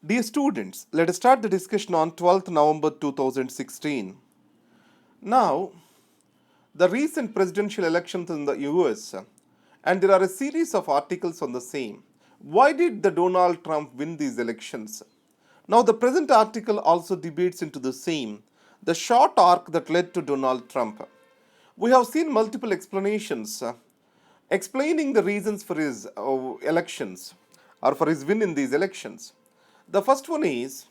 Dear students, let us start the discussion on 12th November 2016. Now, the recent presidential elections in the US, and there are a series of articles on the same. Why did the Donald Trump win these elections? Now, the present article also debates into the same, the short arc that led to Donald Trump. We have seen multiple explanations explaining the reasons for his elections or for his win in these elections. The first one is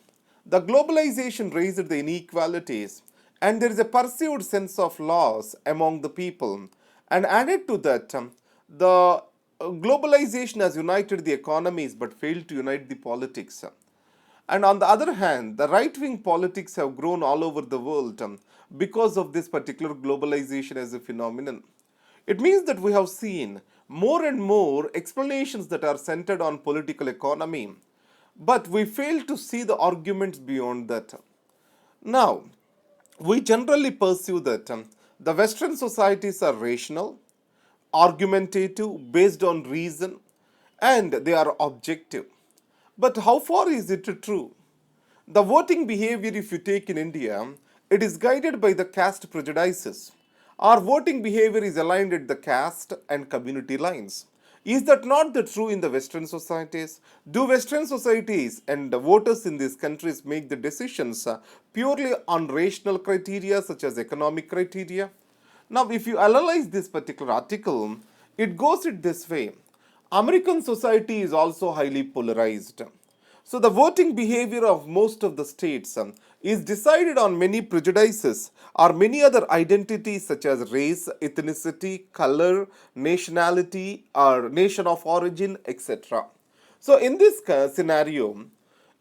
the globalization raised the inequalities, and there is a perceived sense of loss among the people. And added to that, the globalization has united the economies but failed to unite the politics. And on the other hand, the right wing politics have grown all over the world because of this particular globalization as a phenomenon. It means that we have seen more and more explanations that are centered on political economy, but we fail to see the arguments beyond that. Now, we generally pursue that the Western societies are rational, argumentative, based on reason, and they are objective. But how far is it true? The voting behavior, if you take in India, it is guided by the caste prejudices. Our voting behavior is aligned at the caste and community lines. Is that not the true in the Western societies? Do Western societies and the voters in these countries make the decisions purely on rational criteria such as economic criteria? Now, if you analyze this particular article, it goes it this way. American society is also highly polarized. So the voting behavior of most of the states is decided on many prejudices or many other identities such as race, ethnicity, color, nationality, or nation of origin, etc. So in this scenario,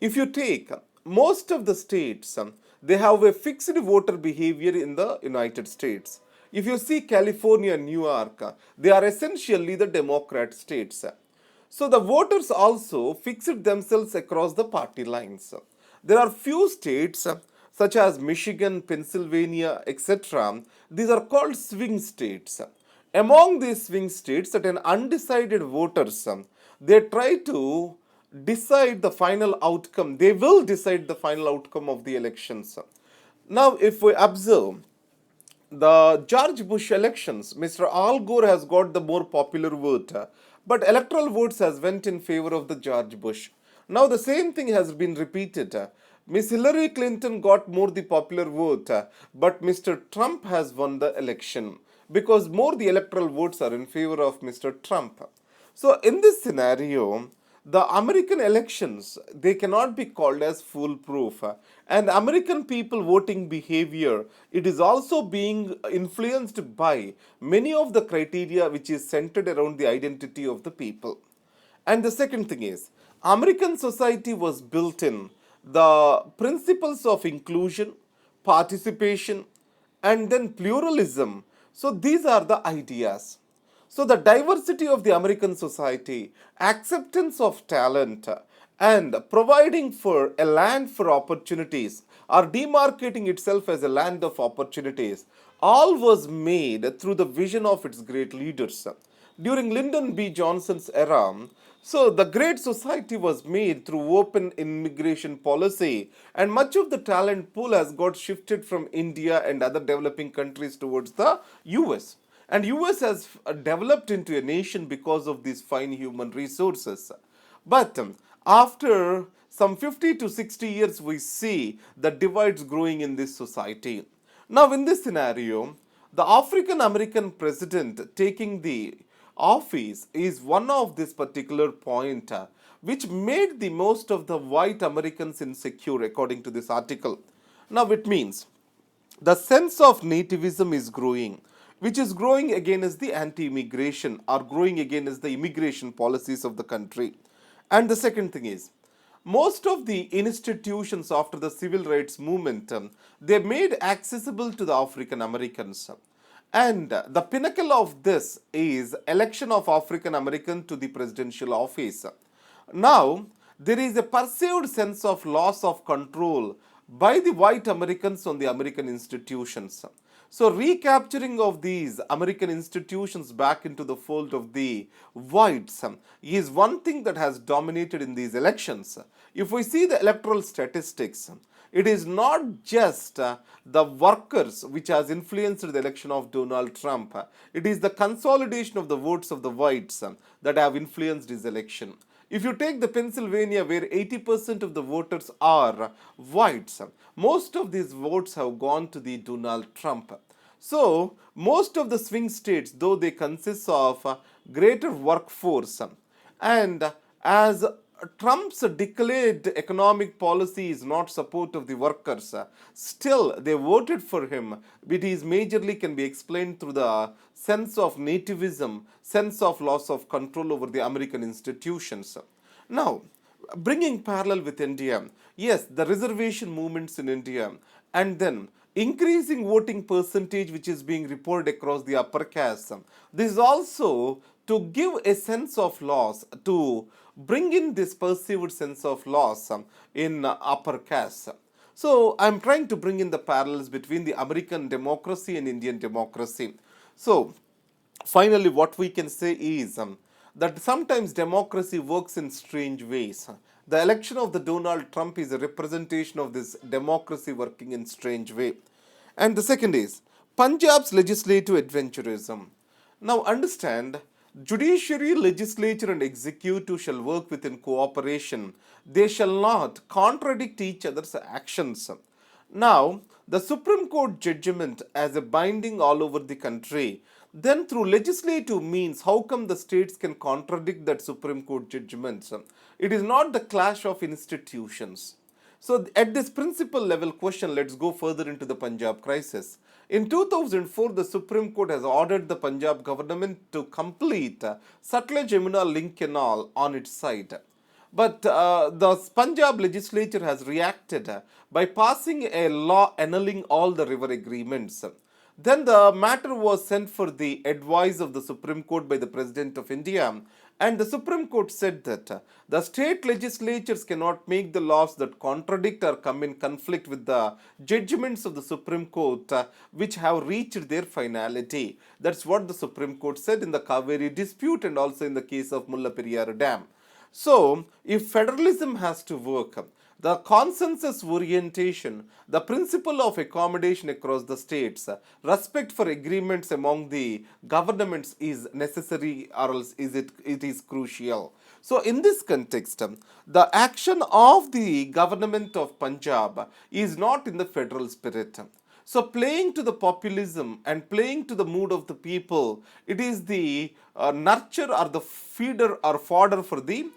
if you take most of the states, they have a fixed voter behavior in the United States. If you see California and New York, they are essentially the Democrat states. So the voters also fixed themselves across the party lines. There are few states such as Michigan, Pennsylvania, etc. These are called swing states. Among these swing states, certain undecided voters, they try to decide the final outcome. They will decide the final outcome of the elections. Now, if we observe the George Bush elections, Mr. Al Gore has got the more popular vote, but electoral votes has went in favor of the George Bush. Now the same thing has been repeated. Miss Hillary Clinton got more the popular vote, but Mr. Trump has won the election because more the electoral votes are in favor of Mr. Trump. So in this scenario, the American elections, they cannot be called as foolproof, and American people voting behavior, it is also being influenced by many of the criteria which is centered around the identity of the people. And the second thing is, American society was built in the principles of inclusion, participation, and then pluralism. So these are the ideas. So the diversity of the American society, acceptance of talent, and providing for a land for opportunities or demarcating itself as a land of opportunities, all was made through the vision of its great leaders. During Lyndon B. Johnson's era, so the great society was made through open immigration policy, and much of the talent pool has got shifted from India and other developing countries towards the US. And US has developed into a nation because of these fine human resources. But after some 50 to 60 years, we see the divides growing in this society. Now, in this scenario, the African American president taking the office is one of this particular point which made the most of the white Americans insecure, according to this article. Now, it means the sense of nativism is growing, which is growing against the anti-immigration or growing against the immigration policies of the country. And the second thing is, most of the institutions after the civil rights movement, they made accessible to the African Americans. And the pinnacle of this is election of African American to the presidential office. Now, there is a perceived sense of loss of control by the white Americans on the American institutions. So, recapturing of these American institutions back into the fold of the whites is one thing that has dominated in these elections. If we see the electoral statistics, it is not just the workers which has influenced the election of Donald Trump. It is the consolidation of the votes of the whites that have influenced his election. If you take the Pennsylvania, where 80% of the voters are whites, most of these votes have gone to the Donald Trump. So, most of the swing states, though they consist of greater workforce, and as Trump's declared economic policy is not support of the workers, still they voted for him. It is majorly can be explained through the sense of nativism, sense of loss of control over the American institutions. Now, bringing parallel with India, yes, the reservation movements in India, and then increasing voting percentage which is being reported across the upper caste. This is also to give a sense of loss, to bring in this perceived sense of loss in upper caste. So I'm trying to bring in the parallels between the American democracy and Indian democracy. So finally, what we can say is that sometimes democracy works in strange ways. The election of the Donald Trump is a representation of this democracy working in strange way. And the second is Punjab's legislative adventurism. Now understand, judiciary, legislature and executive shall work within cooperation. They shall not contradict each other's actions. Now, the Supreme Court judgment as a binding all over the country, then through legislative means, how come the states can contradict that Supreme Court judgment? It is not the clash of institutions. So, at this principal level question, let's go further into the Punjab crisis. In 2004, the Supreme Court has ordered the Punjab government to complete Sutlej Yamuna link canal on its side. But the Punjab legislature has reacted by passing a law annulling all the river agreements. Then the matter was sent for the advice of the Supreme Court by the President of India, and the Supreme Court said that the state legislatures cannot make the laws that contradict or come in conflict with the judgments of the Supreme Court which have reached their finality. That's what the Supreme Court said in the Kaveri dispute and also in the case of Mulla Periyar Dam. So, if federalism has to work, the consensus orientation, the principle of accommodation across the states, respect for agreements among the governments is necessary, or else it is crucial. So, in this context, the action of the government of Punjab is not in the federal spirit. So, playing to the populism and playing to the mood of the people, it is the nurture or the feeder or fodder for the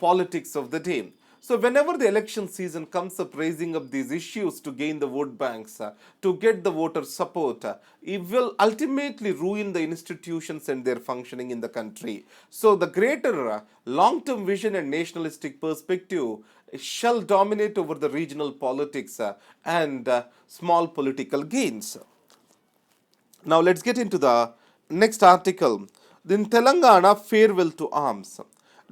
politics of the day. So, whenever the election season comes up, raising up these issues to gain the vote banks, to get the voter support, it will ultimately ruin the institutions and their functioning in the country. So, the greater long term vision and nationalistic perspective shall dominate over the regional politics and small political gains. Now, let's get into the next article. In Telangana, farewell to arms.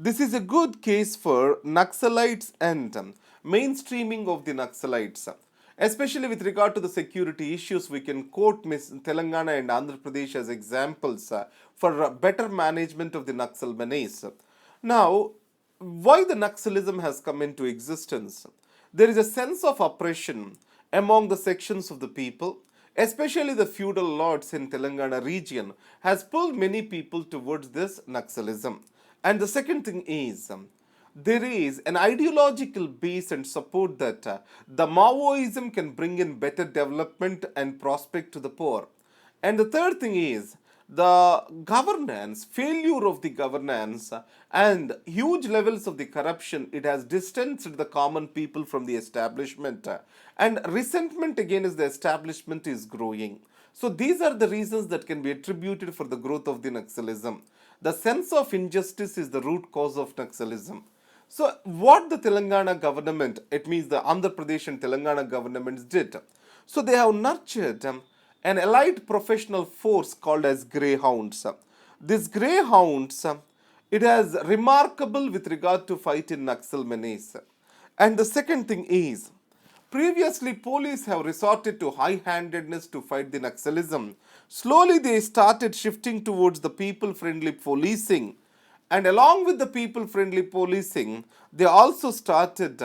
This is a good case for Naxalites and mainstreaming of the Naxalites. Especially with regard to the security issues, we can quote Telangana and Andhra Pradesh as examples for better management of the Naxal menace. Now, why the Naxalism has come into existence? There is a sense of oppression among the sections of the people, especially the feudal lords in Telangana region, has pulled many people towards this Naxalism. And the second thing is, there is an ideological base and support that the Maoism can bring in better development and prospect to the poor. And the third thing is, the governance, failure of the governance and huge levels of the corruption, it has distanced the common people from the establishment, and resentment against the establishment is growing. So these are the reasons that can be attributed for the growth of the Naxalism. The sense of injustice is the root cause of Naxalism. So what the Telangana government, it means the Andhra Pradesh and Telangana governments did. So they have nurtured an allied professional force called as greyhounds. These greyhounds, it has remarkable with regard to fight in Naxal menace. And the second thing is, Previously, police have resorted to high-handedness to fight the Naxalism. Slowly, they started shifting towards the people-friendly policing. And along with the people-friendly policing, they also started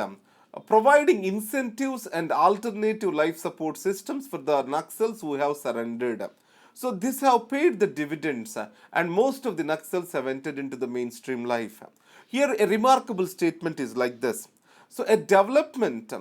providing incentives and alternative life support systems for the Naxals who have surrendered. So this have paid the dividends and most of the Naxals have entered into the mainstream life. Here a remarkable statement is like this. So a development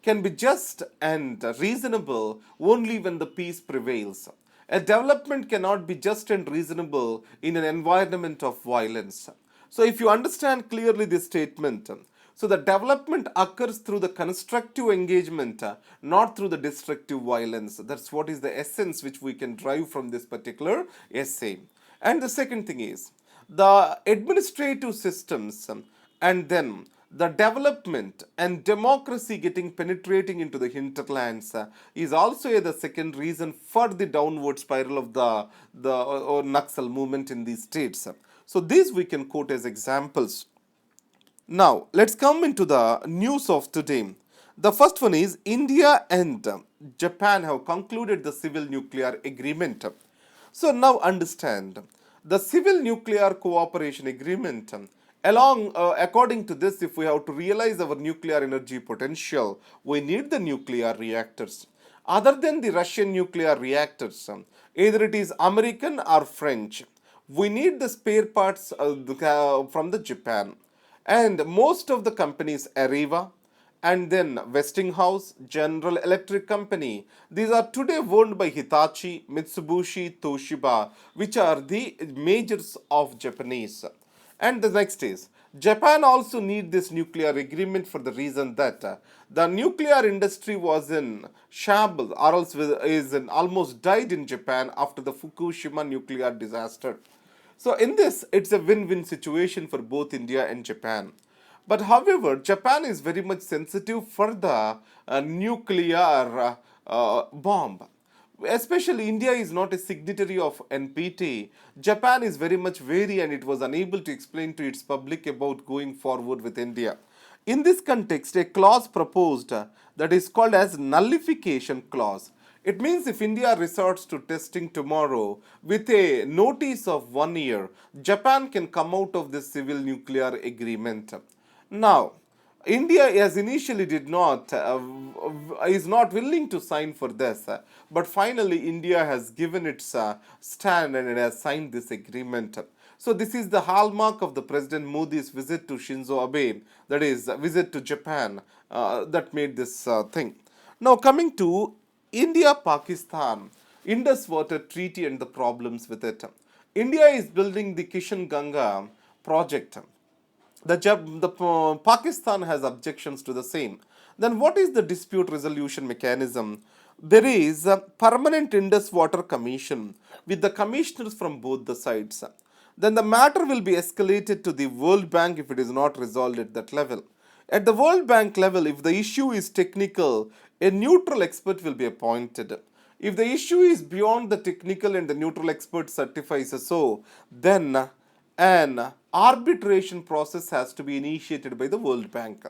can be just and reasonable only when the peace prevails. A development cannot be just and reasonable in an environment of violence. So, if you understand clearly this statement, so the development occurs through the constructive engagement, not through the destructive violence. That's what is the essence which we can drive from this particular essay. And the second thing is the administrative systems and then the development and democracy getting penetrating into the hinterlands is also the second reason for the downward spiral of the Naxal movement in these states. So these we can quote as examples. Now let's come into the news of today. The first one is India and Japan have concluded the civil nuclear agreement. So now understand the civil nuclear cooperation agreement. According to this, if we have to realize our nuclear energy potential, we need the nuclear reactors. Other than the Russian nuclear reactors, either it is American or French, we need the spare parts from the Japan. And most of the companies, Areva, and then Westinghouse, General Electric Company. These are today owned by Hitachi, Mitsubishi, Toshiba, which are the majors of Japanese. And the next is Japan also need this nuclear agreement for the reason that the nuclear industry was in shambles or else almost died in Japan after the Fukushima nuclear disaster. So in this, it's a win-win situation for both India and Japan. But however, Japan is very much sensitive for the nuclear bomb. Especially India is not a signatory of NPT. Japan is very much wary and it was unable to explain to its public about going forward with India. In this context, a clause proposed that is called as nullification clause. It means if India resorts to testing tomorrow with a notice of 1 year, Japan can come out of this civil nuclear agreement. Now, India as initially did not is not willing to sign for this, but finally India has given its stand and it has signed this agreement. So this is the hallmark of the President Modi's visit to Shinzo Abe, that is visit to Japan, that made this thing. Now coming to India-Pakistan, Indus Water Treaty and the problems with it. India is building the Kishan Ganga project. Pakistan has objections to the same. Then what is the dispute resolution mechanism? There is a permanent Indus Water Commission with the commissioners from both the sides. Then the matter will be escalated to the World Bank if it is not resolved at that level. At the World Bank level, if the issue is technical, a neutral expert will be appointed. If the issue is beyond the technical and the neutral expert certifies so, then an arbitration process has to be initiated by the World Bank.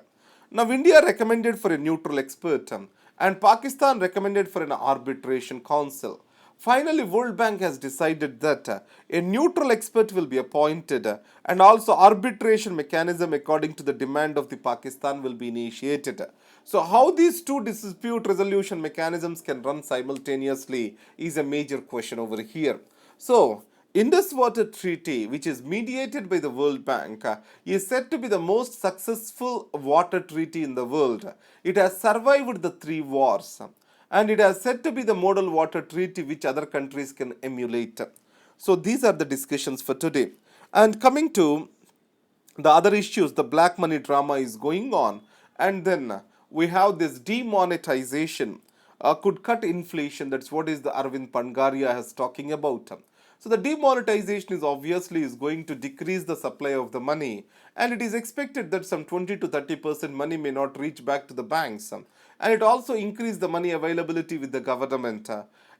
Now, India recommended for a neutral expert and Pakistan recommended for an arbitration council. Finally, World Bank has decided that a neutral expert will be appointed and also arbitration mechanism according to the demand of the Pakistan will be initiated. So how these two dispute resolution mechanisms can run simultaneously is a major question over here. So Indus Water Treaty, which is mediated by the World Bank, is said to be the most successful water treaty in the world. It has survived the 3 wars and it has said to be the model water treaty which other countries can emulate. So these are the discussions for today. And coming to the other issues, the black money drama is going on, and then we have this demonetization could cut inflation. That's what is the Arvind Pangaria has talking about. So the demonetization is obviously is going to decrease the supply of the money, and it is expected that some 20 to 30% money may not reach back to the banks, and it also increase the money availability with the government.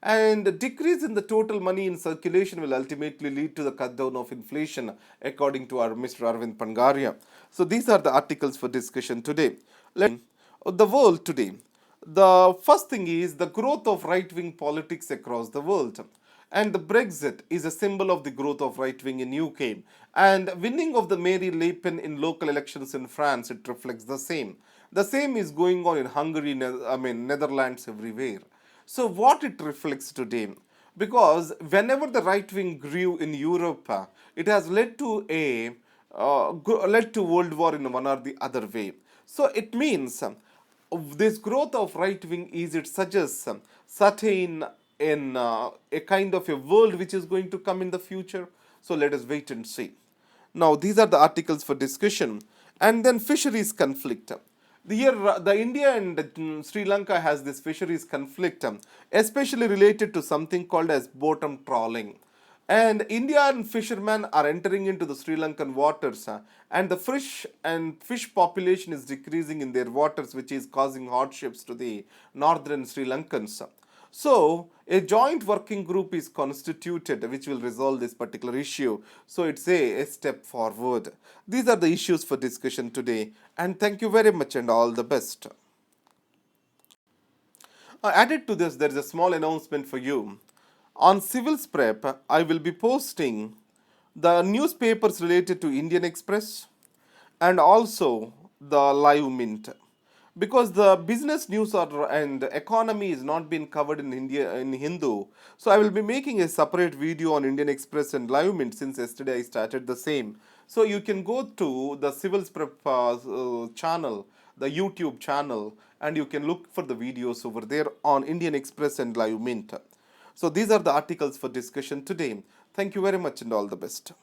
And the decrease in the total money in circulation will ultimately lead to the cut down of inflation, according to our Mr. Arvind Pangaria. So these are the articles for discussion today. The world today. The first thing is the growth of right wing politics across the world. And the Brexit is a symbol of the growth of right wing in UK. And winning of the Mary Le Pen in local elections in France, it reflects the same. The same is going on in Hungary, Netherlands, everywhere. So what it reflects today? Because whenever the right wing grew in Europe, it has led to led to world war in one or the other way. So it means this growth of right wing is, it suggests certain in a kind of a world which is going to come in the future. So let us wait and see. Now these are the articles for discussion. And then fisheries conflict. The India and Sri Lanka has this fisheries conflict, especially related to something called as bottom trawling. And Indian fishermen are entering into the Sri Lankan waters, and the fish population is decreasing in their waters, which is causing hardships to the northern Sri Lankans. So, a joint working group is constituted which will resolve this particular issue. So, it's a step forward. These are the issues for discussion today, and thank you very much and all the best. Added to this, there is a small announcement for you. On Civils Prep, I will be posting the newspapers related to Indian Express and also the Live Mint. Because the business news and economy is not being covered in India in Hindu, so I will be making a separate video on Indian Express and Live Mint since yesterday I started the same. So you can go to the Civils Prep channel, the YouTube channel, and you can look for the videos over there on Indian Express and Live Mint. So these are the articles for discussion today. Thank you very much and all the best.